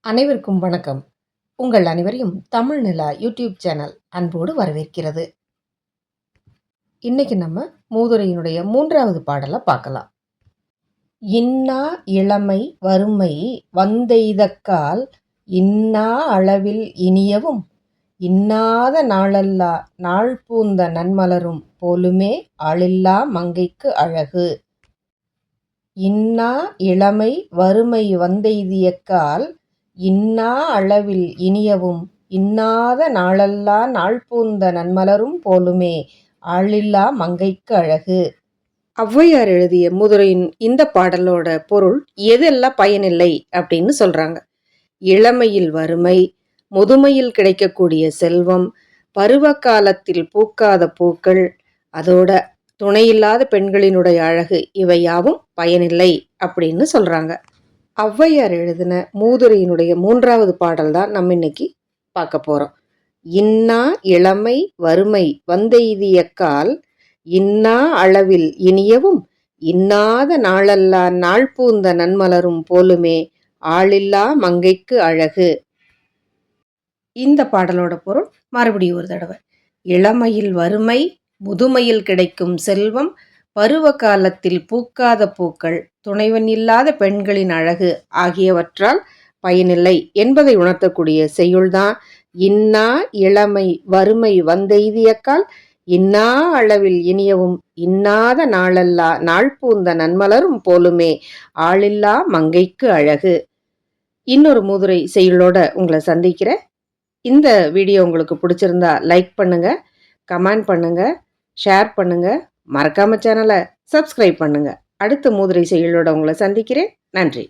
அனைவருக்கும் வணக்கம். உங்கள் அனைவரையும் தமிழ் நிலா யூடியூப் சேனல் அன்போடு வரவேற்கிறது. இன்னைக்கு நம்ம மூதுரையினுடைய 3வது பாடலை பார்க்கலாம். இன்னா இளமை வறுமை வந்தெய்தக்கால் இன்னா அளவில் இனியவும் இன்னாத நாளல்லா நாள் பூந்த நன்மலரும் போலுமே ஆளில்லா மங்கைக்கு அழகு. இன்னா இளமை வறுமை வந்தெய்தியக்கால் இன்னா அளவில் இனியவும் இன்னாத நாளல்லா நாள் பூந்த நன்மலரும் போலுமே ஆளில்லா மங்கைக்கு அழகு. ஔவையார் எழுதிய மூதுரையின் இந்த பாடலோட பொருள் எதெல்லாம் பயனில்லை அப்படின்னு சொல்றாங்க. இளமையில் வறுமை, முதுமையில் கிடைக்கக்கூடிய செல்வம், பருவ காலத்தில் பூக்காத பூக்கள், அதோட துணையில்லாத பெண்களினுடைய அழகு, இவை யாவும் பயனில்லை அப்படின்னு சொல்றாங்க. ஔவையார் எழுதின மூதுரையினுடைய 3வது பாடல் தான் நம்ம இன்னைக்கு பார்க்க போறோம். இன்னா இளமை வறுமை வந்தெய்தியக்கால் இன்னா அளவில் இனியவும் இன்னாத நாளல்லா நாள் பூந்த நன்மலரும் போலுமே ஆளில்லா மங்கைக்கு அழகு. இந்த பாடலோட பொருள் மறுபடியும் ஒரு தடவை. இளமையில் வறுமை, முதுமையில் கிடைக்கும் செல்வம், பருவ காலத்தில் பூக்காத பூக்கள், துணைவன் இல்லாத பெண்களின் அழகு ஆகியவற்றால் பயனில்லை என்பதை உணர்த்தக்கூடிய செய்யுள்தான் இன்னா இளமை வறுமை வந்தெய்தியக்கால் இன்னா அளவில் இனியவும் இன்னாத நாளல்லா நாள் பூந்த நன்மலரும் போலுமே ஆளில்லா மங்கைக்கு அழகு. இன்னொரு மூதுரை செய்யுளோட உங்களை சந்திக்கிறேன். இந்த வீடியோ உங்களுக்கு பிடிச்சிருந்தா லைக் பண்ணுங்க, கமெண்ட் பண்ணுங்க, ஷேர் பண்ணுங்க, மறக்காம சேனலை சப்ஸ்கிரைப் பண்ணுங்க. அடுத்த மூதுரை செய்யுளோட உங்களை சந்திக்கிறேன். நன்றி.